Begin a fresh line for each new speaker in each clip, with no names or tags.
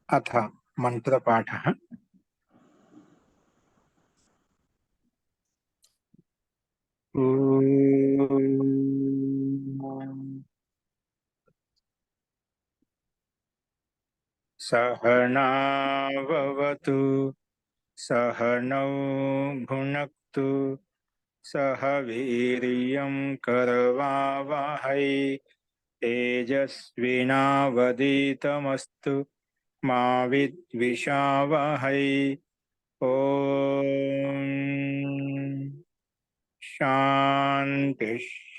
अथ मंत्रपाठः। सहनाववतु सहनौ भुनक्तु सह वीर्यं करवावहै तेजस्विनावधीतमस्तु मा विद्विषावहै। ओम शांति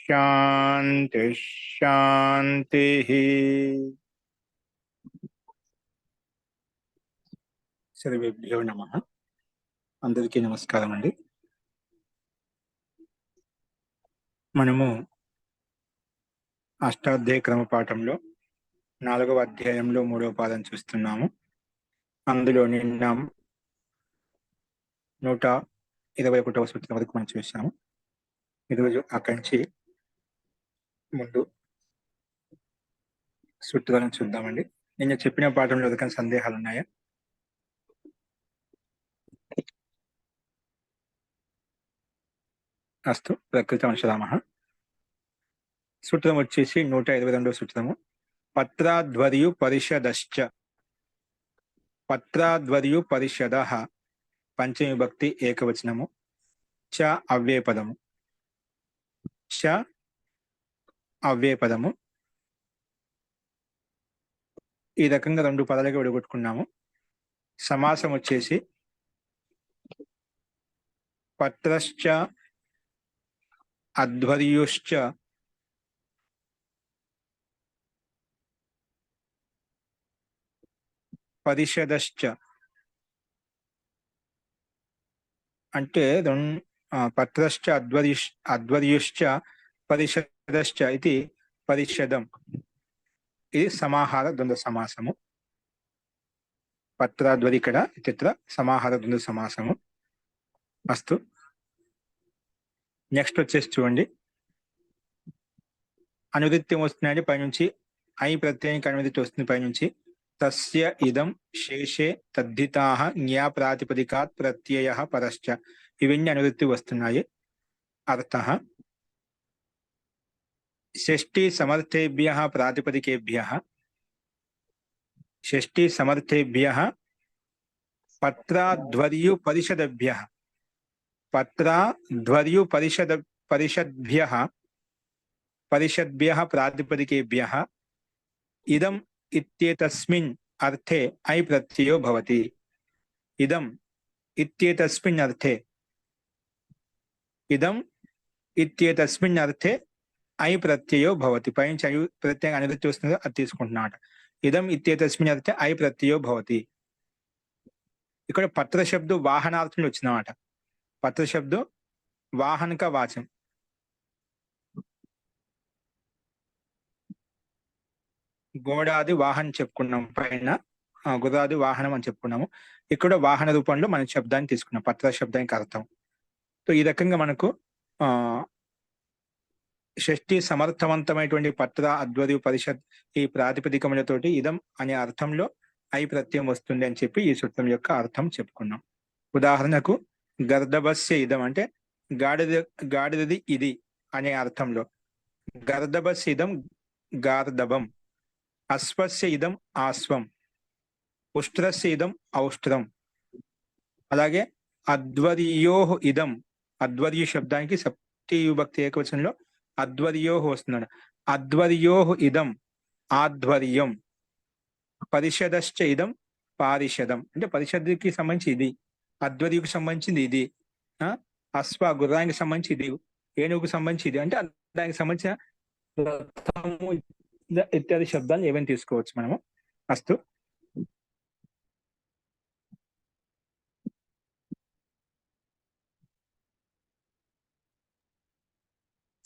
शांति शांति। सर्वेभ्यो नमः। అందరికీ నమస్కారం అండి. మనము అష్టాధ్యాయ క్రమ పాఠంలో 4వ అధ్యాయంలో 3వ పాదం చూస్తున్నాము. అందులో నిన్న 121వ సూత్రం వరకు మనం చూసాము. ఈరోజు అక్కడి నుంచి ముందు సూత్రాలను చూద్దామండి. నిన్న చెప్పిన పాఠంలో ఏదైనా సందేహాలు ఉన్నాయా? అస్తు ప్రకృతి అంశరామః. సూత్రం వచ్చేసి 122వ సూత్రము. పత్రాధ్వర్యు పరిషదశ్చ. పత్రాధ్వర్యు పరిషదః పంచమి విభక్తి ఏకవచనము. చ అవ్యయపదము. చ అవ్యయపదము. ఈ రకంగా 2 పదాలుగా విడగొట్టుకున్నాము. సమాసం వచ్చేసి పత్రశ్చ అధ్వర్యుశ్చ పరిషదశ్చ. అంటే పత్రశ్చ అధ్వర్యుశ్చ పరిషదశ్చ ఇది పరిషదం. ఇది సమాహార ద్వంద్వ సమాసము. పత్రాధ్వరి ఇక్కడ ఇత్ర సమాహార ద్వంద్వ సమాసము. అస్తు. నెక్స్ట్ వచ్చేసి చూడండి, అనువృత్తి వస్తున్నాయండి పైనుంచి. ఐ ప్రత్యయానికి అనువృత్తి వస్తుంది పైనుంచి. తస్య ఇదం శేషే తద్ధితాః జ్ఞా ప్రాతిపదికాత్ ప్రత్యయః పరశ్చ. ఇవన్నీ అనువృత్తి వస్తున్నాయి. అర్థః షష్ఠీ సమర్థేభ్యః ప్రాతిపదికేభ్యః. షష్ఠీ సమర్థేభ్యః పత్రాధ్వర్యు పరిషదభ్యః. పత్రాధ్వర్యు పరిషద్భ్యః పరిషద్భ్యః ప్రాతిపదికేభ్యః ఇదం ఇత్యేతస్మిన్ అర్థే ఐ ప్రత్యయో భవతి. ఇదం ఇత్యేతస్మిన్ అర్థే. ఇదం ఇత్యేతస్మిన్ అర్థే ఐ ప్రత్యయో భవతి. పైనుంచి ఐ ప్రత్యయం అనువృత్తి వస్తుందో అది తీసుకుంటున్నాట. ఇదం ఇత్యేతస్మిన్ అర్థే ఐ ప్రత్యయో భవతి. ఇక్కడ పత్ర శబ్దం వాహనార్థంలో వచ్చినమాట. పత్ర శబ్దం వాహనక వాచం. గోడాది వాహనం చెప్పుకున్నాం పైన, గుర్రాది వాహనం అని చెప్పుకున్నాము. ఇక్కడ వాహన రూపంలో మనం శబ్దాన్ని తీసుకున్నాం, పత్ర శబ్దానికి అర్థం. సో ఈ రకంగా మనకు షష్ఠి సమర్థవంతమైనటువంటి పత్ర అధ్వర్యు పరిషత్ ఈ ప్రాతిపదికములతోటి ఇదం అనే అర్థంలో ఐ ప్రత్యయం వస్తుంది అని చెప్పి ఈ సూత్రం యొక్క అర్థం చెప్పుకున్నాం. ఉదాహరణకు గర్దభస్య ఇదం అంటే గాడిదది ఇది అనే అర్థంలో. గర్దభస్య ఇదం గార్దభం. అశ్వస్య ఇదం ఆశ్వం. ఉష్ట్రస్య ఇదం ఔష్ట్రం. అలాగే అధ్వర్యోః ఇదం, అధ్వర్యు శబ్దానికి సప్తి విభక్తి ఏకవచనంలో అధ్వర్యోః వస్తున్నాడు. అధ్వర్యోః ఇదం ఆధ్వర్యం. పరిషదశ్చ ఇదం పారిషదం. అంటే పరిషద్కి సంబంధించి ఇది, అధ్వర్యుకి సంబంధించింది ఇది, అశ్వ గుర్రానికి సంబంధించి ఇది, ఏనుగుకు సంబంధించి ఇది. అంటే దానికి సంబంధించిన ఇత్యాది శబ్దాలు ఏమైనా తీసుకోవచ్చు మనము. అస్తు.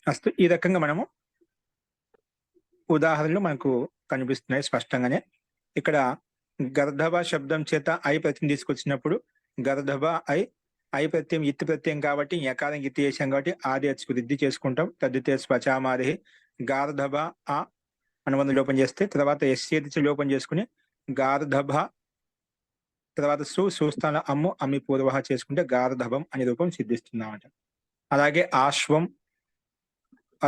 అస్తు. ఈ రకంగా మనము ఉదాహరణలు మనకు కనిపిస్తున్నాయి స్పష్టంగానే. ఇక్కడ గర్ధభ శబ్దం చేత ఐ ప్రత్యయం తీసుకొచ్చినప్పుడు గర్ధభ ఐ ప్రత్యయం ఇత్తి ప్రత్యయం కాబట్టి యకారం ఇత్తి చేసాం కాబట్టి ఆది అచ్చుకు రిద్ది చేసుకుంటాం. తద్దితే స్వచామాది గార్ధభ ఆ అనుబంధం లోపం చేస్తే తర్వాత ఎస్సేది లోపం చేసుకుని గార్ధభ తర్వాత సుస్థాన అమ్ము అమ్మి పూర్వ చేసుకుంటే గార్ధభం అనే రూపం సిద్ధిస్తుందన్నమాట. అలాగే ఆశ్వం,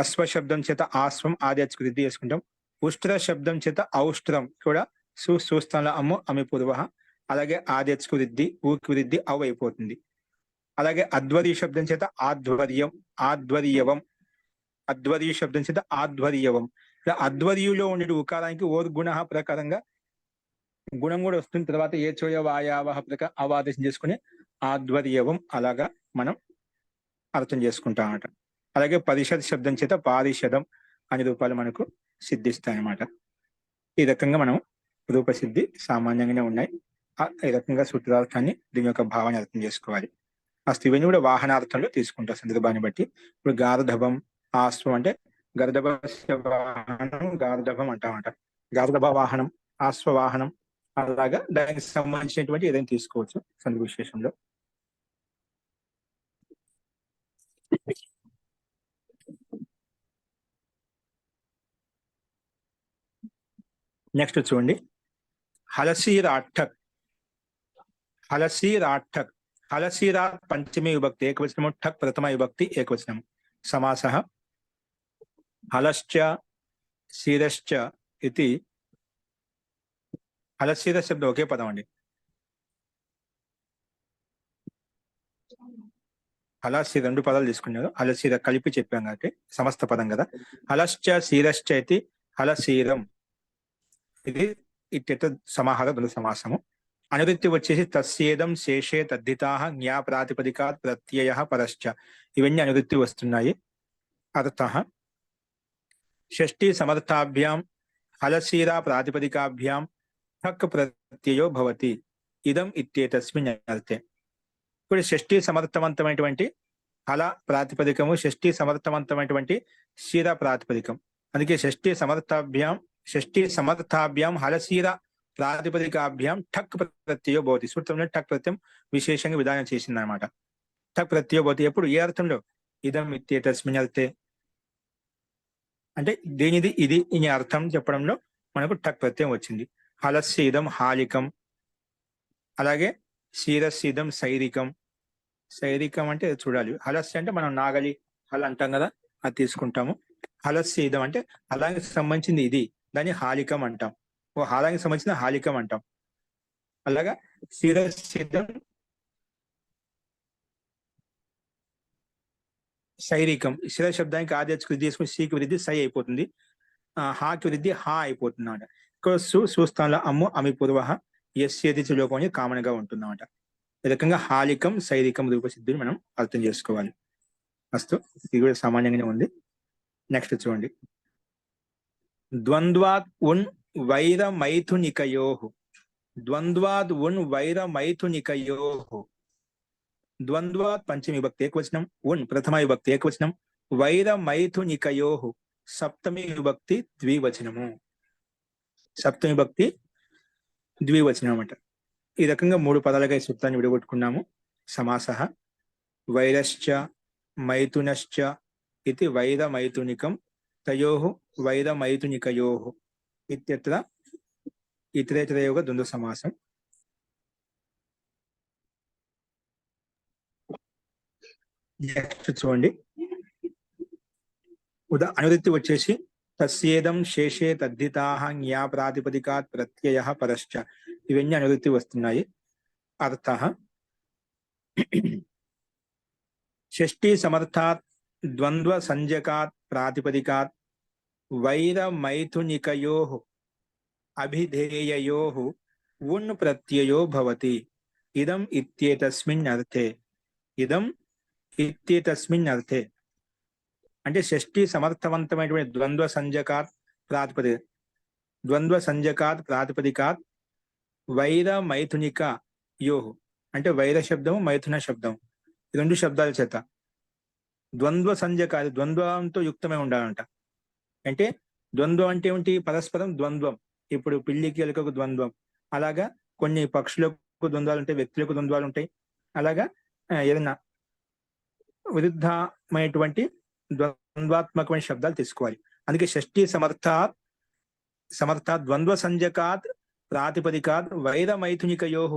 అశ్వ శబ్దం చేత ఆశ్వం ఆదేశకు వృద్ధి చేసుకుంటాం. ఉష్ట్ర శబ్దం చేత ఔష్ట్రం కూడా సుస్థాన అమ్ము అమ్మి పూర్వ, అలాగే ఆదేశకు వృద్ధి ఊకి వృద్ధి అవు అయిపోతుంది. అలాగే అధ్వర్య శబ్దం చేత ఆధ్వర్యం, ఆధ్వర్యవం, అధ్వర్య శబ్దం చేత ఆధ్వర్యవం. ఇలా అధ్వర్యులో ఉండే ఉకారానికి ఓర్ గుణ ప్రకారంగా గుణం కూడా వస్తుంది. తర్వాత ఏ చోయ వాయావహ ప్రకారం అవాదేశం చేసుకుని ఆధ్వర్యవం అలాగా మనం అర్థం చేసుకుంటాం అన్నమాట. అలాగే పరిషత్ శబ్దం చేత పారిషదం అనే రూపాలు మనకు సిద్ధిస్తాయి అన్నమాట. ఈ రకంగా మనం రూపసిద్ధి సామాన్యంగానే ఉన్నాయి. ఈ రకంగా సూత్రార్థాన్ని దీని యొక్క భావాన్ని అర్థం చేసుకోవాలి. అసలు ఇవన్నీ కూడా వాహనార్థంలో తీసుకుంటారు సందర్భాన్ని బట్టి. ఇప్పుడు గార్ధభం, ఆశ్వం అంటే గర్ధభ వాహనం గార్ధభం అంటామట. గార్ధభ వాహనం, ఆశ్వ వాహనం, అలాగా దానికి సంబంధించినటువంటి ఏదైనా తీసుకోవచ్చు సందర్భ విశేషంలో. నెక్స్ట్ చూడండి, హలసీరాఠక్. హలసీరాఠక్, హలసీరా పంచమి విభక్తి ఏకవచనము, ఠక్ ప్రథమ విభక్తి ఏకవచనము. సమాస హలశ్చ శీరశ్చ ఇది. హలశీర శబ్దం ఒకే పదం అండి. హలశీర రెండు పదాలు తీసుకున్నారు, హలశీర కలిపి చెప్పాం కాబట్టి సమస్త పదం కదా. హలశ్చ శీరశ్చ ఇది హలశీరం. ఇది ఇత్యర్థ సమాహార ద్వంద్వ సమాసము. అనువృత్తి వచ్చేసి తస్యేదం శేషే తద్ధితాః జ్ఞా ప్రాతిపదికాత్ ప్రత్యయః పరశ్చ. ఇవన్నీ అనువృత్తి వస్తున్నాయి. అర్థః షష్ఠీ సమర్థాభ్యాం హలశీరా ప్రాతిపదికాభ్యాం ఠక్ ప్రత్యయో భవతి ఇదం ఇత్యేతస్మిన్ అర్థే. ఇప్పుడు షష్ఠీ సమర్థవంతమైనటువంటి హల ప్రాతిపదికము, షష్ఠీ సమర్థవంతమైనటువంటి శీర ప్రాతిపదికం. అందుకే షష్ఠీ సమర్థాభ్యాం హలశీర ప్రాతిపదికాభ్యాం ఠక్ ప్రత్యయో భవతి. సూత్రంలో ఠక్ ప్రత్యయం విశేషంగా విధానం చేసింది అనమాట. ఠక్ ప్రత్యయో భవతి ఎప్పుడు, ఏ అర్థంలో? ఇదం ఇత్యేతస్మిన్ అర్థే అంటే దేనిది ఇది ఇని అర్థం చెప్పడంలో మనకు ఠక్ ప్రత్యయం వచ్చింది. హలస్యదం హాలికం, అలాగే శీరస్యదం శైరికం. శైరికం అంటే చూడాలి. హలస్య అంటే మనం నాగలి హల అంటాం కదా, అది తీసుకుంటాము. హలస్యదం అంటే హలానికి సంబంధించింది ఇది, దాన్ని హాలికం అంటాం. ఓ హాలానికి సంబంధించిన హాలికం అంటాం. అలాగా శీరస్యదం శైరికం. శిర శబ్దానికి ఆదేశకు వృద్ధి చేసుకుని సీకి వృద్ధి సై అయిపోతుంది, హాకి వృద్ధి హా అయిపోతుంది అన్నమాట. ఇక్కడ సుస్థానంలో అమ్ము అమి పూర్వ యస్యతి లోపం అనేది కామన్ గా ఉంటుంది అన్నమాట. ఈ రకంగా హాలికం శైరికం రూపసిద్ధిని మనం అర్థం చేసుకోవాలి. అస్తు, ఇది కూడా సామాన్యంగానే ఉంది. నెక్స్ట్ చూడండి, ద్వంద్వాత్ ఉన్ వైర మైథునికయోః. ద్వంద్వాద్ ఉన్ వైర మైథునికయోః. ద్వంద్వాత్ పంచమి విభక్తి ఏకవచనం, ఉన్ ప్రథమ విభక్తి ఏకవచనం, వైర మైథునికయోః సప్తమి విభక్తి ద్వివచనము. సప్తమి విభక్తి ద్వివచనం అన్నమాట. ఈ రకంగా మూడు పదాలుగా ఈ సూత్రాన్ని విడగొట్టుకున్నాము. సమాసః వైరశ్చ మైథునశ్చ ఇది వైర మైథునికం తయోః వైర మైథునికయోః ఇత్యత్ర ఇతరేతరయోగ ద్వంద్వ సమాసం. నెక్స్ట్ చూడండి, అనువృత్తి వచ్చేసి తస్యేదం శేషే తద్ధితాః జ్ఞా ప్రాతిపదికాత్ ప్రత్యయః పరశ్చ. ఇవన్నీ అనువృత్తి వస్తున్నాయి. అర్థః షష్ఠీ సమర్థాత్ ద్వంద్వ సంజ్ఞకాత్ ప్రాతిపదికాత్ వైర మైథునికయోః అభిధేయయోః ఉన్ ప్రత్యయో భవతి ఇదం ఇత్యేతస్మిన్ అర్థే. ఇదం ఇత్యేతస్మిన్ అర్థే అంటే షష్ఠీ సమర్థవంతమైనటువంటి ద్వంద్వ సంజ్ఞకాత్ ప్రాతిపదికాత్ వైర మైథునిక యోః అంటే వైర శబ్దము మైథున శబ్దం, ఈ రెండు శబ్దాల చేత ద్వంద్వ సంజ్ఞకాది ద్వంద్వంతో యుక్తమై ఉండాలంట. అంటే ద్వంద్వం అంటే ఏమిటి? పరస్పరం ద్వంద్వం. ఇప్పుడు పిల్లికి ఎలుకకు ద్వంద్వం, అలాగా కొన్ని పక్షులకు ద్వంద్వాలు ఉంటాయి, వ్యక్తులకు ద్వంద్వాలు ఉంటాయి. అలాగా ఏదైనా విరుద్ధమైనటువంటి ద్వంద్వాత్మకమైన శబ్దాలు తీసుకోవాలి. అందుకే షష్ఠీ సమర్థాత్ ద్వంద్వ సంజ్ఞకాత్ ప్రాతిపదికాత్ వైర మైథునికయోః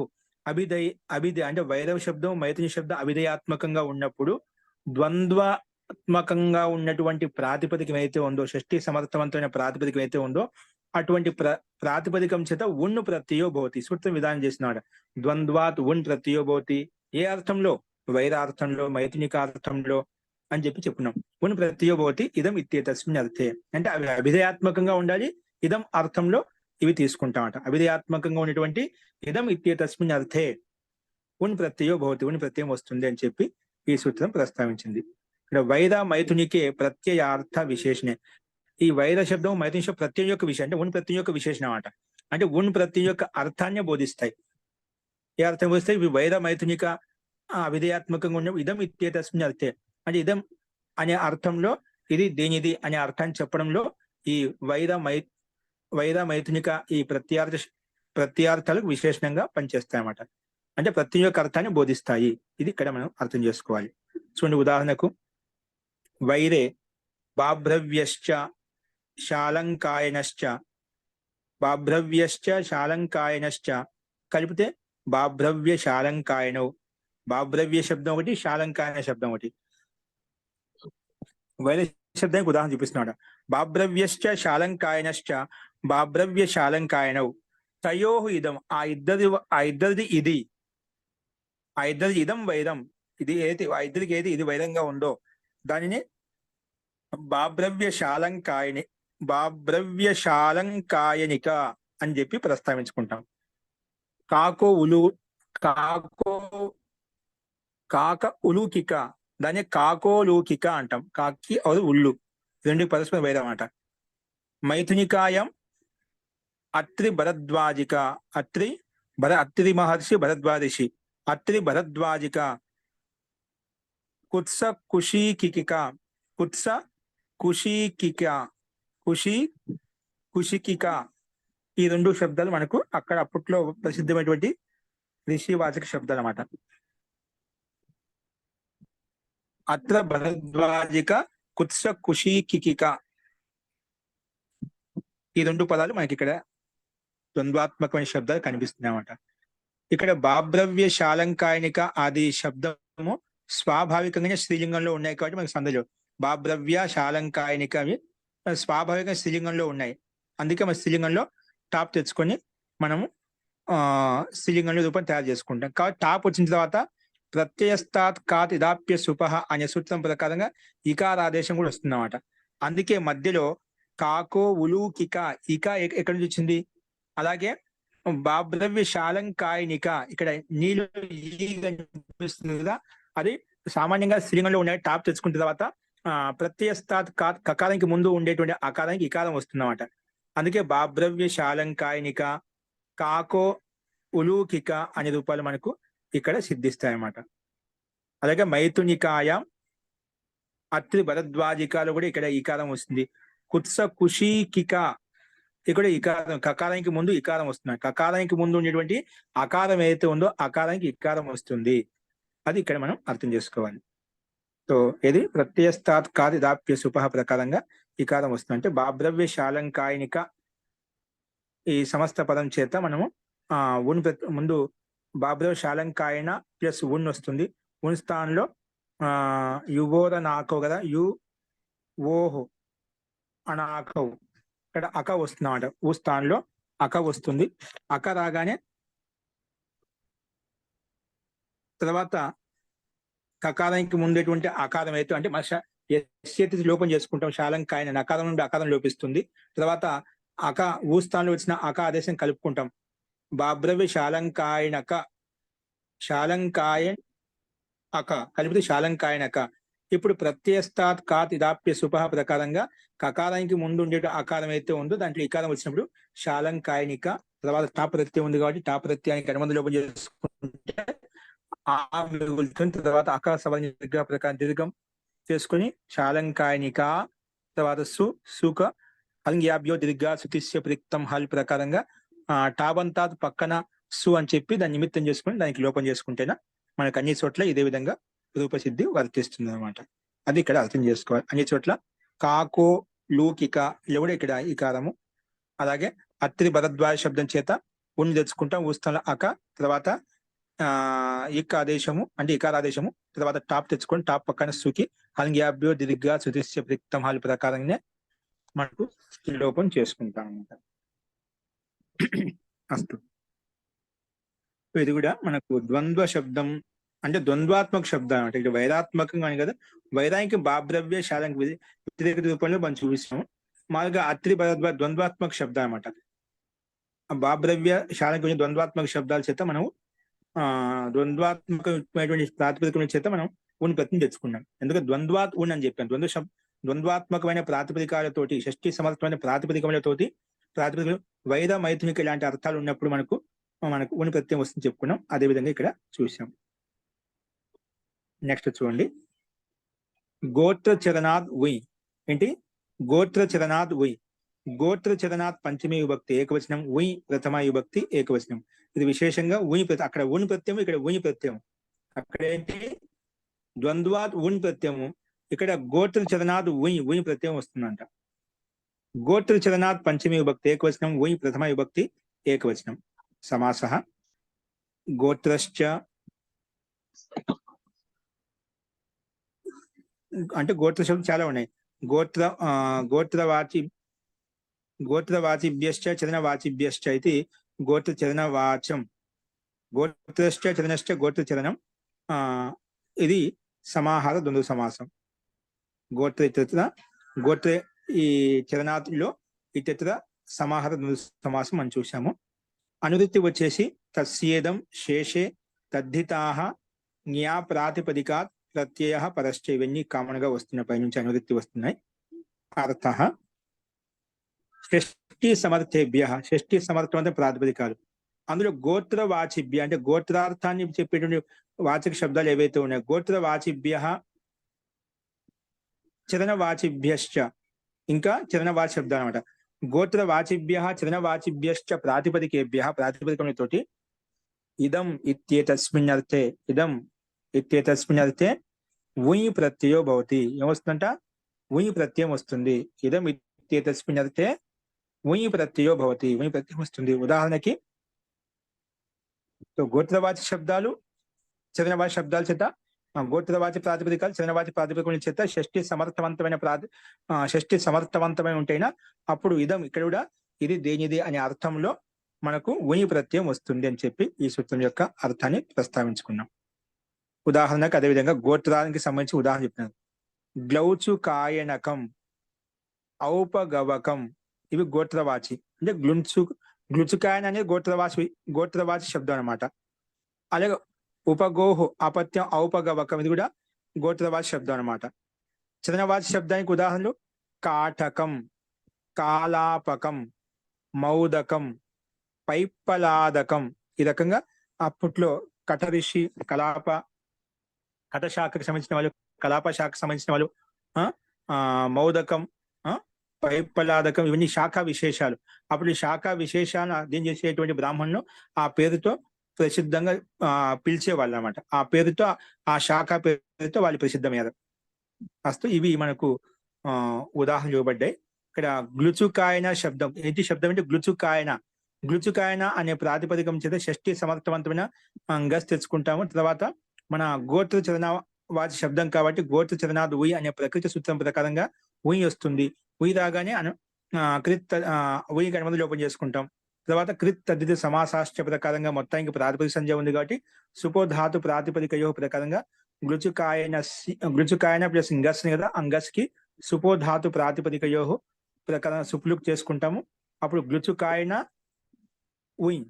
అభిదయ అంటే వైరవ శబ్దం మైథుని శబ్దం అభిదయాత్మకంగా ఉన్నప్పుడు ద్వంద్వాత్మకంగా ఉన్నటువంటి ప్రాతిపదికం అయితే ఉందో, షష్ఠి సమర్థవంతమైన ప్రాతిపదికం అయితే ఉందో అటువంటి ప్రాతిపదికం చేత ఉన్ ప్రత్యయో భవతి. సూత్రం విధానం చేసినాడు. ద్వంద్వాత్ ఉన్ ప్రత్యయో భవతి. ఏ అర్థంలో? వైరార్థంలో, మైథునికార్థంలో అని చెప్పుకున్నాం. ఉన్ ప్రత్యయో భవతి ఇదం ఇత్యేతస్మిన్ అర్థే. అంటే అవి అభిదయాత్మకంగా ఉండాలి. ఇదం అర్థంలో ఇవి తీసుకుంటామట. అభిదయాత్మకంగా ఉన్నటువంటి ఇదం ఇత్యేతస్మిన్ అర్థే ఉన్ ప్రత్యయో భవతి, ఉన్ ప్రత్యయం వస్తుంది అని చెప్పి ఈ సూత్రం ప్రస్తావించింది. ఇక్కడ వైర మైథునికే ప్రత్యయార్థ విశేషణే. ఈ వైర శబ్దం మైథుని శబ్దం ప్రత్యయం యొక్క విషయం, అంటే ఉన్ ప్రత్యయం యొక్క విశేషణం అన్నమాట. అంటే ఉన్ ప్రత్యయం యొక్క అర్థాన్ని బోధిస్తాయి. ఏ అర్థం బోధిస్తాయి? ఇవి వైర మైథునిక అవిధేయాత్మకంగా ఉన్న ఇదం ఇత్యేతస్మిన్ అర్థే. అంటే ఇదం అనే అర్థంలో ఇది దేనిది అనే అర్థాన్ని చెప్పడంలో ఈ వైర మైథునిక ఈ ప్రత్యయార్థాలకు విశేషణంగా పనిచేస్తాయన్నమాట. అంటే ప్రత్యయం యొక్క అర్థాన్ని బోధిస్తాయి. ఇది ఇక్కడ మనం అర్థం చేసుకోవాలి. చూడండి, ఉదాహరణకు వైరే బాభ్రవ్యశ్చ శాలంకాయనశ్చ, బాభ్రవ్యశ్చ శాలంకాయనశ్చ కలిపితే బాభ్రవ్య శాలంకాయనౌ. బాభ్రవ్య శబ్దం ఒకటి, శాలంకాయన శబ్దం ఒకటి. వైర శబ్దానికి ఉదాహరణ చూపిస్తున్నాడు. బాభ్రవ్యశ్చ శాలంకాయనశ్చ బాభ్రవ్య శాలంకాయనౌ తయో ఇదం. ఆ ఇద్దరిది ఇది, ఆ ఇద్దరిది ఇదం వైరం. ఇది ఏది ఆ ఇద్దరికి ఏది ఇది వైరంగా ఉందో దానిని బాభ్రవ్య శాలంకాయనిక అని చెప్పి ప్రస్తావించుకుంటాం. కాక ఉలూకిక, దాన్ని కాకోలూకిక అంటాం. కాకి అది ఉల్లు, రెండు పరస్పర వైరం అన్నమాట. మైథునికాయం అత్రి భరద్వాజిక, అత్రి మహర్షి భరద్వాజిషి, అత్రి భరద్వాజిక కుత్స కుషికిక, కుత్స కుషికిక ఈ రెండు శబ్దాలు మనకు అక్కడ అప్పట్లో ప్రసిద్ధమైనటువంటి ఋషివాచక శబ్దాలు అన్నమాట. అత్ర భరద్వాజిక కుత్స కుషికిక ఈ రెండు పదాలు మనకి ఇక్కడ ద్వంద్వాత్మకమైన శబ్దాలు కనిపిస్తున్నాయి అన్నమాట. ఇక్కడ బాభ్రవ్య శాలంకాయనిక ఆది శబ్దము స్వాభావికంగానే స్త్రీలింగంలో ఉన్నాయి కాబట్టి మనకు సందేహం. బాభ్రవ్య శాలంకాయనిక అవి స్వాభావికంగా స్త్రీలింగంలో ఉన్నాయి. అందుకే మన స్త్రీలింగంలో టాప్ తెచ్చుకొని మనము స్త్రీలింగంలో రూపం తయారు చేసుకుంటాం. కాబట్టి టాప్ వచ్చిన తర్వాత ప్రత్యయస్తాత్ కాత్ ఇదాప్య సుపహ అనే సూత్రం ప్రకారంగా ఇకార ఆదేశం కూడా వస్తుందన్నమాట. అందుకే మధ్యలో కాకో ఉలూకిక ఇక ఎక్కడి నుంచి వచ్చింది. అలాగే బాభ్రవ్య శాలంకాయనిక ఇక్కడ నీళ్ళు కనిపిస్తుంది కదా, అది సామాన్యంగా స్త్రీలింగంలో ఉండే టాప్ తెచ్చుకున్న తర్వాత ప్రత్యయస్తాత్ కాత్ కకారానికి ముందు ఉండేటువంటి అకారానికి ఇకారం వస్తుందన్నమాట. అందుకే బాభ్రవ్య శాలంకాయనిక కాకో ఉలూకిక అనే రూపాలు మనకు ఇక్కడ సిద్ధిస్తాయన్నమాట. అలాగే మైథునికాయ అత్రి భరద్వాజికాలో కూడా ఇక్కడ ఈకారం వస్తుంది. కుత్స కుషికిక ఇక్కడ ఈకారం, కకారానికి ముందు ఈకారం వస్తుంది. కకారానికి ముందు ఉండేటువంటి అకారం ఏదైతే ఉందో అకారానికి ఇకారం వస్తుంది. అది ఇక్కడ మనం అర్థం చేసుకోవాలి. సో ఇది ప్రత్యయస్తాత్ కాత్ ఇదాప్య సుపహ ప్రకారంగా ఇకారం వస్తుంది. అంటే బాభ్రవ్య శాలంకాయనిక ఈ సమస్త పదం చేత మనము ఉన్ ముందు బాభ్రవ్య శాలంకాయన ప్లస్ ఉన్ వస్తుంది. ఉన్ స్థానంలో యువోర నాకో కదా, యు ఓహో అనాకవు ఇక్కడ అక వస్తుంది అన్నమాట. ఊ స్థానంలో అక వస్తుంది. అక రాగానే తర్వాత కకారానికి ముందేటువంటి ఆకారం అయితే అంటే మన ఎస్యతి లోపం చేసుకుంటాం. శాలంకాయన అకారం నుండి అకారం లోపిస్తుంది. తర్వాత అక ఊ స్థానంలో వచ్చిన అక ఆదేశం కలుపుకుంటాం. బాభ్రవ్య శాలంకాయనక, శాలంకాయన్ అక కలిపితే శాలంకాయనక. ఇప్పుడు ప్రత్యయస్తాత్ కాత్ ఇదాప్య సుపహ ప్రకారంగా కకారానికి ముందు ఉండే ఆకారం అయితే ఉందో దాంట్లో ఇకారం వచ్చినప్పుడు శాలంకాయనిక. తర్వాత టా ప్రత్యయం ఉంది కాబట్టి టా ప్రత్యయానికి అనుబంధ లోపం చేసుకుంటే ఆ మిగులుతుంది. తర్వాత అక సవర్ణ దీర్ఘ ప్రకారం దీర్ఘం చేసుకుని శాలంకాయనిక. తర్వాత సుఖ హంగ్యాభ్యో దీర్ఘ సుతిస్య ప్రిక్తం హల్ ప్రకారంగా టాబంతాత్ పక్కన సు అని చెప్పి దాన్ని నిమిత్తం చేసుకుని దానికి లోపం చేసుకుంటేనా మనకు అన్ని చోట్ల ఇదే విధంగా రూపసిద్ధి వర్తిస్తుంది అనమాట. అది ఇక్కడ అర్థం చేసుకోవాలి. అన్ని చోట్ల కాకో లూకిక కూడా ఇక్కడ ఈకారము. అలాగే అత్రి భరద్వాజ శబ్దం చేత ఉన్ని తెచ్చుకుంటాం. ఊస్థల అక, తర్వాత ఇక్ ఆదేశము అంటే ఇకారాదేశము, తర్వాత టాప్ తెచ్చుకొని టాప్ పక్కన సుకి హంగ్యాభ్యో దిరిగ్గా సుతిస్య ప్రిక్తం హాల్ ప్రకారంగానే మనకు లోపం చేసుకుంటాం అనమాట. అస్తు. ఇది కూడా మనకు ద్వంద్వ శబ్దం అంటే ద్వంద్వాత్మక శబ్దం అనమాట. ఇక్కడ వైరాత్మకంగా అని కదా, వైరానికి బాబ్రవ్య శాలంకి వ్యతిరేక రూపంలో మనం చూపిస్తాము. మామూలుగా అత్రి ద్వంద్వాత్మక శబ్దం అనమాట. బాబ్రవ్య శాలంకి ద్వంద్వాత్మక శబ్దాల చేత మనం ద్వంద్వాత్మకమైనటువంటి ప్రాతిపదికల చేత మనం ఉన్ ప్రత్యయం తెచ్చుకున్నాం. ఎందుకంటే ద్వంద్వాత్ ఉన్ అని చెప్పాను. ద్వంద్వాత్మకమైన ప్రాతిపదికాలతోటి, షష్ఠి సమర్థమైన ప్రాతిపదికములతోటి వైర మైథునిక ఇలాంటి అర్థాలు ఉన్నప్పుడు మనకు ఉన్ ప్రత్యయం వస్తుంది చెప్పుకున్నాం. అదే విధంగా ఇక్కడ చూసాం. నెక్స్ట్ చూడండి, గోత్ర చరణాద్ ఉయ్ ఏంటి? గోత్ర చరణాద్ ఉయ్. గోత్ర చరణాత్ పంచమీ విభక్తి ఏకవచనం, ఉయ్ ప్రథమ విభక్తి ఏకవచనం. ఇది విశేషంగా ఉయ్ అక్కడ ఉన్ ప్రత్యయం, ఇక్కడ ఉయ్ ప్రత్యయం. అక్కడ ఏంటి? ద్వంద్వాత్ ఉన్ ప్రత్యయము, ఇక్కడ గోత్ర చరణాద్ ఉయ్ ప్రత్యయం వస్తుందంట. గోత్ర చరణాత్ పంచమీ విభక్తి ఏకవచనం, ఉయ్ ప్రథమ విభక్తి ఏకవచనం. సమాసః గోత్రశ్చ అంటే గోత్ర శబ్దం చాలా ఉన్నాయి. గోత్రవాచిభ్యశ్చ చరణవాచిభ్యశ్చ ఇది గోత్ర చరణవాచం. గోత్రశ్చ చరణశ్చ గోత్ర చరణం. ఇది సమాహార ద్వంద్వ సమాసం. గోత్ర ఇతర గోత్ర ఈ చరణాల్లో ఇతర సమాహార ద్వంద్వ సమాసం మనం చూసాము. అనువృత్తి వచ్చేసి తస్యేదం శేషే తద్ధితాః జ్ఞా ప్రాతిపదికాత్ ప్రత్యయ పరశ్చ. ఇవన్నీ కామన్ గా వస్తున్నాయి, పైనుంచి అనువృత్తి వస్తున్నాయి. అర్థః షష్ఠి సమర్థేభ్య. షష్ఠి సమర్థం అంటే ప్రాతిపదికాలు. అందులో గోత్ర వాచిభ్య అంటే గోత్రార్థాన్ని చెప్పేటువంటి వాచక శబ్దాలు ఏవైతే ఉన్నాయో, గోత్ర వాచిభ్య చరణ వాచిభ్యశ్చ, ఇంకా చరణ వాచి శబ్దాలు అనమాట. గోత్ర వాచిభ్య చరణ వాచిభ్యశ్చ ప్రాతిపదికేభ్య, ప్రాతిపదికములతోటి ఇదం ఇత్యేతస్మిన్ అర్థే, ఇదం ఇత్యేతస్మిన్ అర్థే ఉయ్ ప్రత్యయో భవతి. ఏమొస్తుందంట? ఉయ్ ప్రత్యయం వస్తుంది. ఇదం ఇత్యేతస్మిన్ అర్థే ఉయ్ ప్రత్యయో భవతి, ఉయ్ ప్రత్యయం వస్తుంది. ఉదాహరణకి గోత్రవాచి శబ్దాలు చరణవాచి శబ్దాల చేత, గోత్రవాచి ప్రాతిపదికాలు చరణవాచి ప్రాతిపదికముల చేత షష్ఠి సమర్థవంతమైన ఉంటేనా అప్పుడు ఇదం ఇక్కడ కూడా ఇది దేనిది అనే అర్థంలో మనకు ఉయ్ ప్రత్యయం వస్తుంది అని చెప్పి ఈ సూత్రం యొక్క అర్థాన్ని ప్రస్తావించుకున్నాం. ఉదాహరణకు అదేవిధంగా గోత్రానికి సంబంధించి ఉదాహరణ చెప్పినారు. గ్లౌచు కాయనకం, ఔపగవకం, ఇవి గోత్రవాచి. అంటే గ్లుచుకాయన అనేది గోత్రవాచి శబ్దం అనమాట. అలాగే ఉపగోహు అపత్యం ఔపగవకం, ఇది కూడా గోత్రవాచి శబ్దం అనమాట. చరణవాచి శబ్దానికి ఉదాహరణలు కాటకం, కాలాపకం, మౌదకం, పైప్పలాదకం. ఈ రకంగా అప్పట్లో కటరిషి కటశాఖకు సంబంధించిన వాళ్ళు, కలాప శాఖకు సంబంధించిన వాళ్ళు, మౌదకం, పైప్పలాదకం, ఇవన్నీ శాఖా విశేషాలు. అప్పుడు ఈ శాఖా విశేషాలను అధ్యయనం చేసేటువంటి బ్రాహ్మణులు ఆ పేరుతో ప్రసిద్ధంగా పిలిచేవాళ్ళు అనమాట. ఆ పేరుతో, ఆ శాఖా పేరుతో వాళ్ళు ప్రసిద్ధమయ్యారు. అస్తు, ఇవి మనకు ఉదాహరణ ఇవ్వబడ్డాయి. ఇక్కడ గ్లుచుకాయన శబ్దం, ఏంటి శబ్దం అంటే గ్లుచుకాయన. గ్లుచుకాయన అనే ప్రాతిపదికం చేత షష్ఠి సమర్థవంతమైన గస్ తెచ్చుకుంటాము. తర్వాత మన గోత్ర చరణ వాచి శబ్దం కాబట్టి గోత్ర చరణాద్ ఉయ్ అనే ప్రకృతి సూత్రం ప్రకారంగా ఉయ్ వస్తుంది. ఉయ్ రాగానే కృత్ ఉయ్ గణమంది లోపం చేసుకుంటాం. తర్వాత కృత్ తద్దిత సమాసాశ్చ ప్రకారంగా మొత్తానికి ప్రాతిపదిక సంజ్ఞ ఉంది కాబట్టి సుపోధాతు ప్రాతిపదికయో ప్రకారంగా గ్లుచుకాయన ప్లస్ ఇంగస్ కదా, అంగస్ కి సుపోధాతు ప్రాతిపదికయో ప్రకారం సుప్లుక్ చేసుకుంటాము. అప్పుడు గ్లుచుకాయన ఉయ్,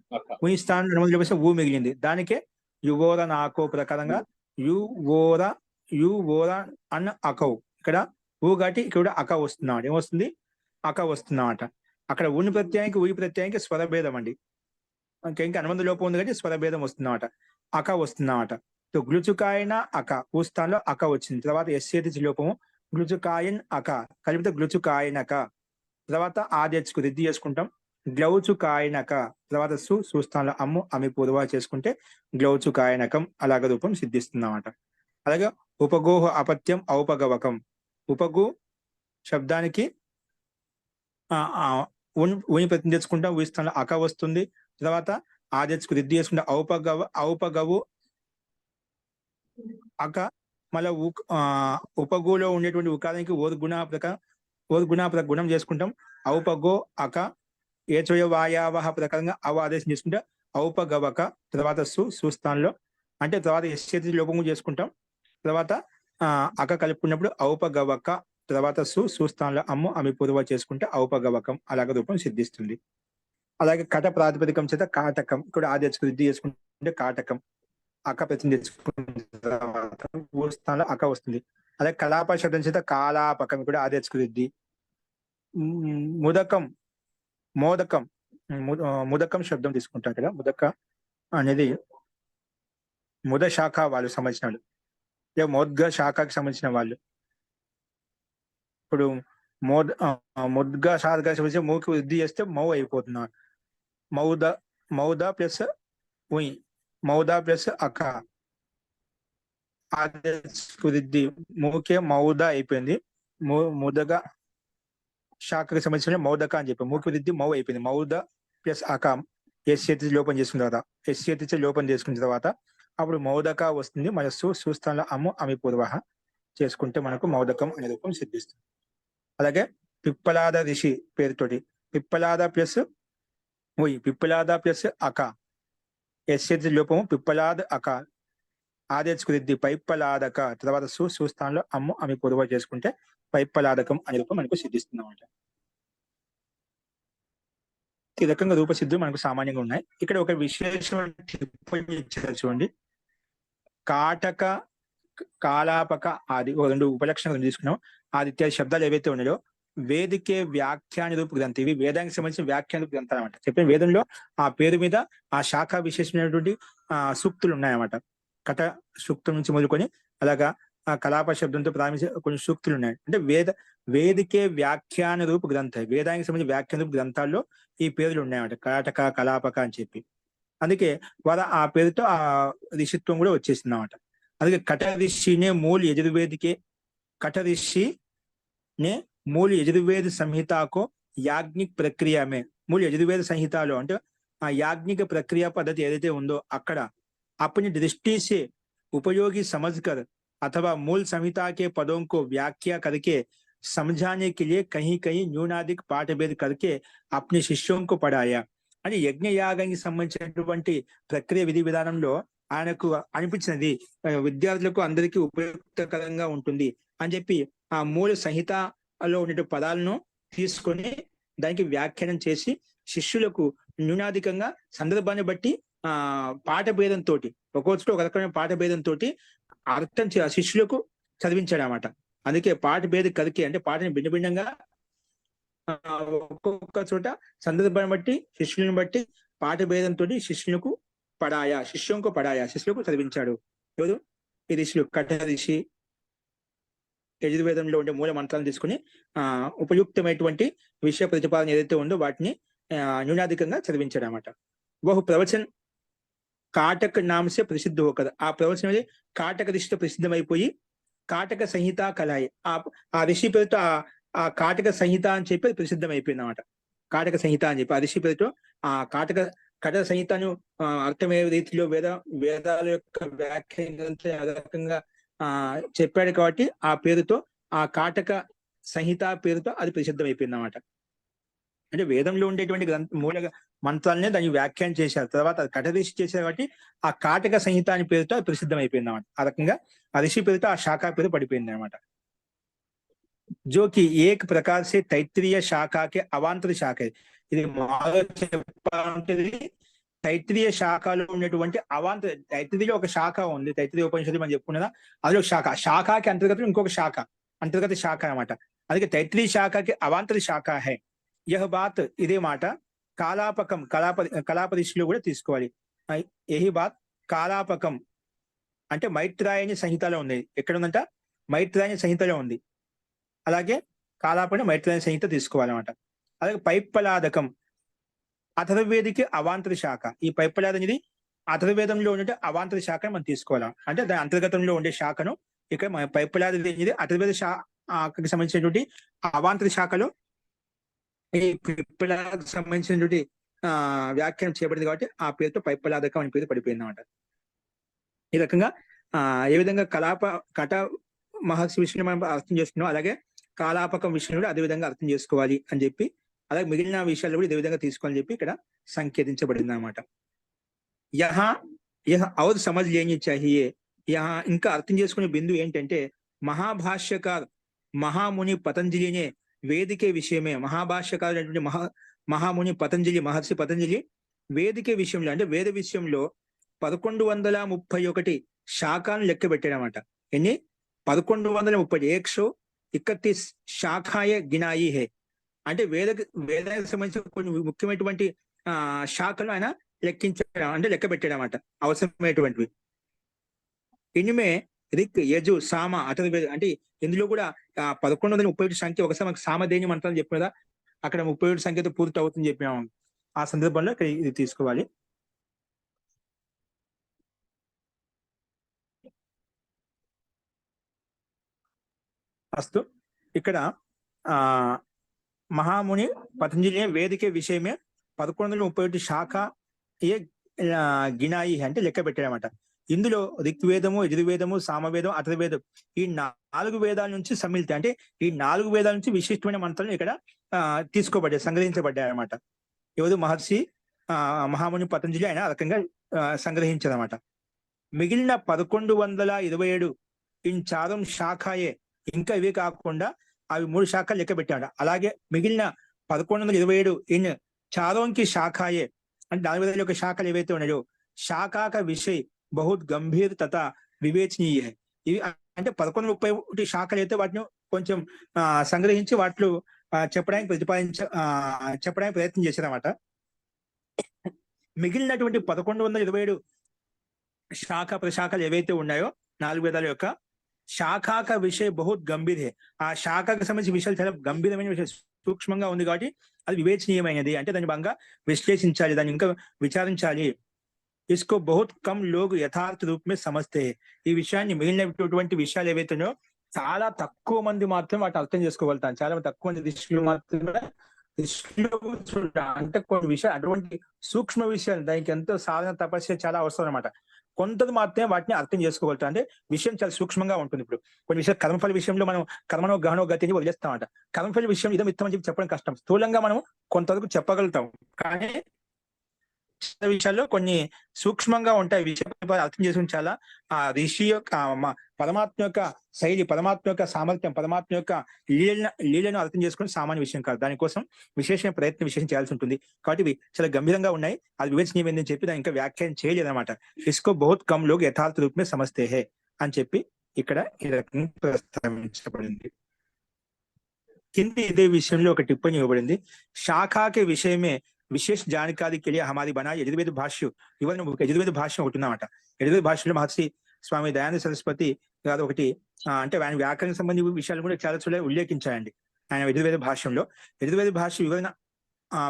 ఉయ్ స్థానం ఊ మిగిలింది. దానికే యువోర నాకో ప్రకారంగా యువోర అన్న అకౌ. ఇక్కడ ఊ కాబట్టి ఇక్కడ అక వస్తున్నామాట. ఏమొస్తుంది? అక వస్తున్నామాట. అక్కడ ఉని ప్రత్యయానికి ఉయి ప్రత్యయానికి స్వరభేదం అండి. ఇంకా అనుబంధ లోపం ఉంది కాబట్టి స్వరభేదం వస్తుందన్నమాట. అక వస్తుందన్నమాట. గ్లుచుకాయన అక, ఊ స్థానంలో అక వచ్చింది. తర్వాత ఎస్సేతి లోపము గ్లుచుకాయన్ అక కలిపితే గ్లుచుకాయనక. తర్వాత ఆదేచ్చుకు రిద్ది చేసుకుంటాం. గ్లౌచుకాయనక. తర్వాత సుస్థానంలో అమ్ము అమి పూర్వ చేసుకుంటే గ్లౌచుకాయనకం అలాగ రూపం సిద్ధిస్తుందన్నమాట. అలాగే ఉపగోహ అపత్యం ఔపగవకం. ఉపగు శబ్దానికి ఉని ప్రతి తెచ్చుకుంటాం. ఉయి స్థానంలో అక వస్తుంది. తర్వాత ఆదేశకు రిద్ది చేసుకుంటే ఔపగవు అక మళ్ళీ ఉపగులో ఉండేటువంటి ఉకారానికి ఓర్గుణాపక గుణం చేసుకుంటాం. ఔపగో అక ఏచోయ వాయావహ ప్రకారంగా అవ ఆదేశం చేసుకుంటే ఔపగవక, తర్వాత సుస్థానంలో అంటే తర్వాత ఎస్చేతి లోపము చేసుకుంటాం. తర్వాత అక కలుపుకున్నప్పుడు ఔపగవక, తర్వాత సుస్థానంలో అమ్ము అమి పూర్వ చేసుకుంటే ఔపగవకం అలాగ రూపం సిద్ధిస్తుంది. అలాగే కట ప్రాతిపదికం చేత కాటకం ఇక్కడ ఆదేశకు వృద్ధి చేసుకుంటే కాటకం, అక ప్రతి తెచ్చుకున్న తర్వాత స్థానంలో అక వస్తుంది. అలాగే కలాప శబ్దం చేత కాలాపకం కూడా ఆదేశకు వృద్ధి. ముదకం శబ్దం తీసుకుంటాం కదా. ముదక అనేది ముద శాఖ వాళ్ళు సంబంధించిన వాళ్ళు, లేదా మోద్గ శాఖకి సంబంధించిన వాళ్ళు. ఇప్పుడు ముద్గ శాఖకి సంబంధించి మూకి వృద్ధి చేస్తే మౌ అయిపోతున్నారు. మౌద ప్లస్ ఉయ్, మౌద ప్లస్ అక వృద్ధి మూకే మౌద అయిపోయింది. ముదగా శాఖకి సంబంధించిన మౌదక అని చెప్పి మూకి వృద్ధి మౌ అయిపోయింది. మౌద ప్లస్ అక ఎస్చేతి లోపం చేసుకున్న తర్వాత, ఎస్చేతి లోపం చేసుకున్న తర్వాత అప్పుడు మౌదక వస్తుంది. మన సుస్థానంలో అమ్ము అమి పూర్వ చేసుకుంటే మనకు మౌదకం అనే రూపం సిద్ధిస్తుంది. అలాగే పిప్పలాద ఋషి పేరుతోటి పిప్పలాద ప్లస్ అక ఎస్చేతి లోపము పిప్పలాద అక ఆదేశకు రిద్ది పైప్పలాదక, తర్వాత సుస్థానంలో అమ్ము అమి పూర్వ చేసుకుంటే పైప్పలాదకం అనే రూపం మనకు సిద్ధిస్తుంది అన్నమాట. ఈ రకంగా రూపసిద్ధులు మనకు సామాన్యంగా ఉన్నాయి. ఇక్కడ ఒక విశేషమైన ఇచ్చారు చూడండి. కాటక, కాలాపక ఆది రెండు ఉపలక్షణాలు తీసుకున్నాం. ఆదిత్య శబ్దాలు ఏవైతే ఉన్నాయో వేదికే వ్యాఖ్యాన రూప గ్రంథం, ఇవి వేదానికి సంబంధించిన వ్యాఖ్యాన రూప గ్రంథాలు అనమాట. చెప్పిన వేదంలో ఆ పేరు మీద ఆ శాఖ విశేషమైనటువంటి సూక్తులు ఉన్నాయన్నమాట. కట సూక్తం నుంచి మొదలుకొని అలాగా ఆ కలాప శబ్దంతో ప్రారంభించే కొన్ని సూక్తులు ఉన్నాయి. అంటే వేదికే వ్యాఖ్యాన రూప గ్రంథ, వేదానికి సంబంధించిన వ్యాఖ్యాన రూప గ్రంథాల్లో ఈ పేర్లు ఉన్నాయన్నమాట. కాటక, కలాపక అని చెప్పి. అందుకే వారు ఆ పేరుతో ఆ ఋషిత్వం కూడా వచ్చేసింది అన్నమాట. అందుకే కట ఋషినే మూల యజుర్వేదికే, కట ఋషినే మూల యజుర్వేద సంహితాకో యాజ్ఞిక్ ప్రక్రియ మే, మూల యజుర్వేద సంహితలో అంటే ఆ యాజ్ఞిక ప్రక్రియ పద్ధతి ఏదైతే ఉందో అక్కడ अपनी दृष्टि से उपयोगी समझकर अथवा मूल संहिता के पदों को व्याख्या करके समझाने के लिए कहीं कहीं न्यूनाधिक पाठभेद करके अपने शिष्यों को पढ़ाया. అని యజ్ఞయాగానికి సంబంధించినటువంటి ప్రక్రియ విధి విధానంలో ఆయనకు అనిపించినది విద్యార్థులకు అందరికీ ఉపయుక్తకరంగా ఉంటుంది అని చెప్పి ఆ మూల సంహితలో ఉన్న పదాలను తీసుకొని దానికి వ్యాఖ్యానం చేసి శిష్యులకు న్యూనాధికంగా సందర్భాన్ని బట్టి పాఠభేదంతో ఒక్కొక్కటి ఒక రకమైన పాఠభేదంతో అర్థం శిష్యులకు చదివించాడు అన్నమాట. అందుకే పాఠభేద కదికి అంటే పాటని భిన్న భిన్నంగా ఒక్కొక్క చోట సందర్భాన్ని బట్టి శిష్యులను బట్టి పాఠభేదంతో శిష్యులకు శిష్యులకు చదివించాడు. ఎవరు? ఈ ఋషులు. కఠ ఋషి యజుర్వేదంలో ఉండే మూల మంత్రాలను తీసుకుని ఉపయుక్తమైనటువంటి విషయ ప్రతిపాదన ఏదైతే ఉందో వాటిని న్యూనాధికంగా చదివించాడు అన్నమాట. బహు ప్రవచన్ కాటక నామ సే ప్రసిద్ధ హోకర్, ఆ ప్రవచనం అనేది కాటక ఋషితో ప్రసిద్ధమైపోయి కాటక సంహిత కలాయి, ఆ ఋషి పేరుతో ఆ కాటక సంహిత అని చెప్పి ప్రసిద్ధం అయిపోయింది అన్నమాట. కాటక సంహిత అని చెప్పి ఆ ఋషి పేరుతో ఆ కటక సంహితను అర్థమయ్యే రీతిలో వేదాల యొక్క వ్యాఖ్య రకంగా చెప్పాడు కాబట్టి ఆ పేరుతో ఆ కాటక సంహిత పేరుతో అది ప్రసిద్ధం అయిపోయింది అన్నమాట. అంటే వేదంలో ఉండేటువంటి మూల మంత్రాలనే దాన్ని వ్యాఖ్యానం చేశారు. తర్వాత కట ఋషి చేశారు కాబట్టి ఆ కాటక సంహిత అని పేరుతో ప్రసిద్ధం అయిపోయింది అన్నమాట. ఆ రకంగా ఆ ఋషి పేరుతో ఆ శాఖ పేరు పడిపోయింది అనమాట. జోకి ఏక్ ప్రకార్ సే తైత్రీయ శాఖకి అవాంతర శాఖ, ఇది మాలో చెప్పాలంటే తైత్రీయ శాఖలో ఉన్నటువంటి అవాంతర, తైత్రీయ ఒక శాఖ ఉంది, తైత్రీయ ఉపనిషత్తు మనం చెప్పుకున్నదా, అది ఒక శాఖకి అంతర్గతం ఇంకొక అంతర్గత శాఖ అనమాట. అందుకే తైత్రీయ శాఖకి అవాంతర శాఖ హై. యహ బాత్, ఇదే మాట కాలాపకం కలాప ఋషిలో కూడా తీసుకోవాలి. యహి బాత్ కాలాపకం అంటే మైత్రాయని సంహితలో ఉంది. ఎక్కడ ఉందంట? మైత్రాయని సంహితలో ఉంది. అలాగే కాలాపని మైత్రాయని సంహిత తీసుకోవాలన్నమాట. అలాగే పైప్పలాదకం అథర్వేదికి అవాంతర శాఖ. ఈ పైప్పలాద అనేది అథర్వేదంలో ఉండే అవాంతర శాఖను మనం తీసుకోవాలి. అంటే దాని అంతర్గతంలో ఉండే శాఖను ఇక్కడ పైప్పలాద అనేది అథర్వేద శాఖకి సంబంధించినటువంటి అవాంతర శాఖలో ఈ పిప్పలాదకు సంబంధించినటువంటి వ్యాఖ్యానం చేయబడింది కాబట్టి ఆ పేరుతో పైపలాదకం అనే పేరు పడిపోయింది అనమాట. ఈ రకంగా ఏ విధంగా కట మహర్షి విషయంలో మనం అర్థం చేసుకున్నాం, అలాగే కాలాపకం విషయంలో కూడా అదే విధంగా అర్థం చేసుకోవాలి అని చెప్పి, అలాగే మిగిలిన విషయాలు కూడా ఇదే విధంగా తీసుకోవాలని చెప్పి ఇక్కడ సంకేతించబడింది అనమాట. యహా యహ ఔర్ సమజ్ లేని చాహియే, యహా ఇంకా అర్థం చేసుకునే బిందు ఏంటంటే, మహాభాష్యకార్ మహాముని పతంజలినే వేదికే విషయమే, మహాభాష్యకారు అనేటువంటి మహాముని పతంజలి, మహర్షి పతంజలి వేదికే విషయంలో అంటే వేద విషయంలో 1131 శాఖలను లెక్క పెట్టాడనమాట. ఎన్ని? 1130. 131 శాఖాయే గినాయి హే అంటే వేదానికి సంబంధించిన కొన్ని ముఖ్యమైనటువంటి శాఖలు ఆయన లెక్కించడం అంటే లెక్క పెట్టాడనమాట, అవసరమైనటువంటివి. ఇనిమే రిక్ యజు సామ అథర్వవేద అంటే ఇందులో కూడా 1131 సంఖ్య ఒకసారి మనకు సామధేని మంత్రాలు చెప్పిన కదా, అక్కడ 37 సంఖ్యతో పూర్తి అవుతుందని చెప్పినాము. ఆ సందర్భంలో ఇక్కడ ఇది తీసుకోవాలి. అస్తు ఇక్కడ మహాముని పతంజలి వేదికే విషయమే 1131 శాఖ ఏ గినాయి అంటే లెక్క పెట్టాడనమాట. ఇందులో ఋగ్వేదము, యజుర్వేదము, సామవేదం, అథర్వవేదం ఈ 4 వేదాల నుంచి సమ్మిళిత అంటే ఈ 4 వేదాల నుంచి విశిష్టమైన మంత్రాలు ఇక్కడ తీసుకోబడ్డాయి, సంగ్రహించబడ్డాయి అనమాట. ఎవరు? మహర్షి మహాముని పతంజలి ఆయన రకంగా సంగ్రహించారనమాట. మిగిలిన 1127 ఇన్ చారం శాఖయే, ఇంకా ఇవే కాకుండా అవి 3 శాఖలు లెక్క పెట్టాడు. అలాగే మిగిలిన 1127 ఇన్ చారోంకి శాఖయే అంటే 41 శాఖలు ఏవైతే ఉన్నాయో శాఖాక విషయ్ బహుత్ గంభీర్ తథా వివేచనీయ. ఇవి అంటే 1131 శాఖలు అయితే వాటిని కొంచెం సంగ్రహించి వాటిలో చెప్పడానికి ప్రయత్నం చేశారన్నమాట. మిగిలినటువంటి 1127 ప్రశాఖలు ఏవైతే ఉన్నాయో 4 వేదాల యొక్క శాఖాక విషయ బహుత్ గంభీర్. ఆ శాఖకు సంబంధించిన విషయాలు చాలా గంభీరమైన విషయం, సూక్ష్మంగా ఉంది కాబట్టి అది వివేచనీయమైనది అంటే దాన్ని బాగా విశ్లేషించాలి, దాన్ని ఇంకా విచారించాలి. ఇస్కో బహుత్ కమ్ లోగ్ యథార్థ రూపమే సమస్తే. ఈ విషయాన్ని మిగిలినటువంటి విషయాలు ఏవైతున్నాయో చాలా తక్కువ మంది మాత్రం వాటిని అర్థం చేసుకోగలుగుతాను. చాలా తక్కువ మంది ఋషులు మాత్రమే అంటే కొన్ని విషయాలు అటువంటి సూక్ష్మ విషయాలు దానికి ఎంతో సాధన తపస్య చాలా అవసరం అనమాట. కొంతది మాత్రమే వాటిని అర్థం చేసుకోగలుగుతాం. అంటే విషయం చాలా సూక్ష్మంగా ఉంటుంది. ఇప్పుడు కొన్ని విషయాలు కర్మఫల విషయంలో మనం కర్మనో గహనో గతిని వదిలేస్తామంట. కర్మఫల విషయం ఇదం ఇత్తమని చెప్పి చెప్పడం కష్టం. స్థూలంగా మనం కొంతవరకు చెప్పగలుగుతాం, కానీ విషయాల్లో కొన్ని సూక్ష్మంగా ఉంటాయి. విషయం అర్థం చేసుకుని చాలా ఆ ఋషి యొక్క పరమాత్మ యొక్క శైలి, పరమాత్మ యొక్క సామర్థ్యం, పరమాత్మ యొక్క లీలను అర్థం చేసుకుని సామాన్య విషయం కాదు. దానికోసం విశేషం చేయాల్సి ఉంటుంది. కాబట్టి ఇవి చాలా గంభీరంగా ఉన్నాయి, అది వివేచనీయమైందని చెప్పి దాన్ని ఇంకా వ్యాఖ్యానం చేయలేదన్నమాట. ఇస్కో బహుత్ కమ్ లోగ్ యథార్థ రూపమే సమస్తే హే అని చెప్పి ఇక్కడ ఈ రకంగా ప్రస్తావించబడింది. కింది ఇదే విషయంలో ఒక టిప్పణి ఇవ్వబడింది. శాఖాకే విషయమే విశేష జానకారీ के लिए हमारी बनाई यजुर्वेद भाष्य యజుర్వేద భాష్యం ఒకటి ఉందన్నమాట. యజుర్వేద భాష్యంలో మహర్షి స్వామి దయానంద సరస్వతి గారు ఒకటి అంటే ఆయన వ్యాకరణ సంబంధించిన విషయాలు కూడా చాలా చోట్ల ఉల్లేఖించాయండి. ఆయన యజుర్వేద భాష్యంలో యజుర్వేద భాష్య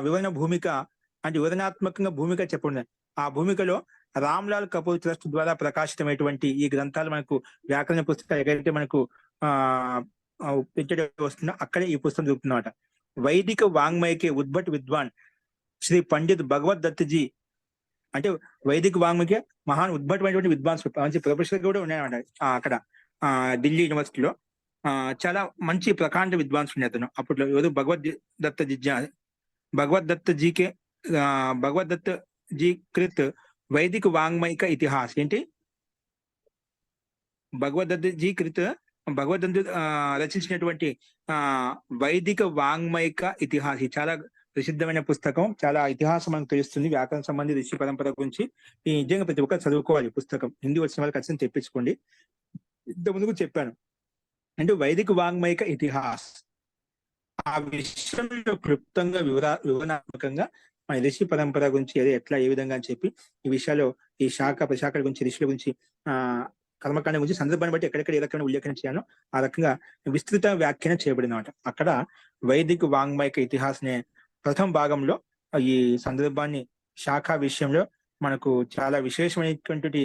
వివరణ భూమిక అంటే వివరణాత్మకంగా భూమిక చెప్పండి. ఆ భూమికలో రామ్లాల్ కపూర్ ట్రస్ట్ ద్వారా ప్రకాశితమైనటువంటి ఈ గ్రంథాలు మనకు వ్యాకరణ పుస్తకాలు ఎక్కడైతే మనకు వస్తుందో అక్కడే ఈ పుస్తకం దొరుకుతుందన్నమాట. వైదిక వాంగ్మయకే ఉద్భట్ విద్వాన్ శ్రీ పండిత్ భగవద్ దత్తజీ అంటే వైదిక వాంగ్మయకే మహాన్ ఉద్భటమైనటువంటి విద్వాంసులు మంచి ప్రొఫెసర్ కూడా ఉన్నాయన్నమాట. అక్కడ ఢిల్లీ యూనివర్సిటీలో చాలా మంచి ప్రకాండ విద్వాంసులు ఉన్నాయి అతను. అప్పట్లో ఎవరు? భగవద్ దత్త జీ కృత్ వైదిక వాంగ్మయక ఇతిహాస్ ఏంటి? భగవద్ రచించినటువంటి వైదిక వాంగ్మయక ఇతిహాస్ చాలా ప్రసిద్ధమైన పుస్తకం. చాలా ఇతిహాసం మనకు తెలుస్తుంది వ్యాకరణ సంబంధి ఋషి పరంపర గురించి. ఈ నిజంగా ప్రతి ఒక్కరు చదువుకోవాలి పుస్తకం. హిందీ వచ్చిన వాళ్ళు ఖచ్చితంగా తెప్పించుకోండి. ఇంత ముందుకు చెప్పాను అంటే వైదిక వాంగ్మయక ఇతిహాస్ ఆ విషయంలో క్లుప్తంగా వివరణాత్మకంగా మన ఋషి పరంపర గురించి ఎట్లా ఏ విధంగా అని చెప్పి ఈ విషయాల్లో ఈ ప్రశాఖల గురించి ఋషుల గురించి కర్మకాండ గురించి సందర్భాన్ని బట్టి ఎక్కడెక్కడ ఏ రకమైన ఉల్లేఖన చేయాలో ఆ రకంగా విస్తృత వ్యాఖ్యానం చేయబడిందన్నమాట. అక్కడ వైదిక వాంగ్మయక ఇతిహాస్ నే ప్రథమ భాగంలో ఈ సందర్భాన్ని శాఖ విషయంలో మనకు చాలా విశేషమైనటువంటి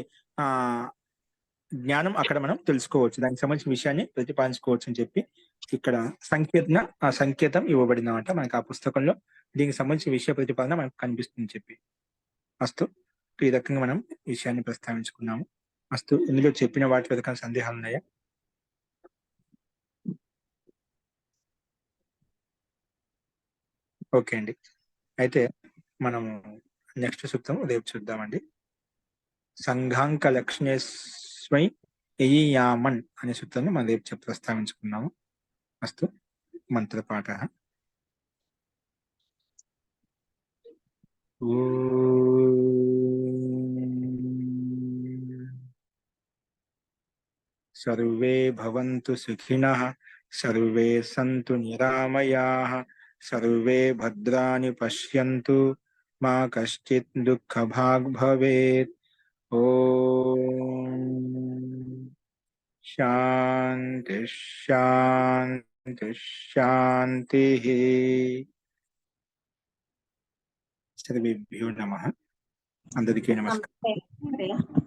జ్ఞానం అక్కడ మనం తెలుసుకోవచ్చు, దానికి సంబంధించిన విషయాన్ని ప్రతిపాదించుకోవచ్చు అని చెప్పి ఇక్కడ సంకేతం ఇవ్వబడిందన్నమాట మనకి ఆ పుస్తకంలో. దీనికి సంబంధించిన విషయ ప్రతిపాదన మనకు కనిపిస్తుంది చెప్పి. అస్తు, ఈ రకంగా మనం విషయాన్ని ప్రస్తావించుకున్నాము. అస్తు, ఇందులో చెప్పిన వాటి రకం సందేహాలు ఉన్నాయా? ఓకే అండి, అయితే మనము నెక్స్ట్ సూక్తం రేపు చూద్దామండి. సంఘాంక లక్ష్మేస్మై ఎయియామన్ అనే సూత్రాన్ని మనం రేపు ప్రస్తావించుకున్నాము. అస్తు, మంత్రపాఠ. సర్వే భవంతు సుఖినః, సర్వే సంతు నిరామయాః, సర్వే భద్రాణి పశ్యంతు, మా కశ్చిత్ దుఃఖభాగ్ భవేత్. ఓం శాంతి శాంతి శాంతి. సర్వేభ్యో నమః. అందరికీ నమస్కారం.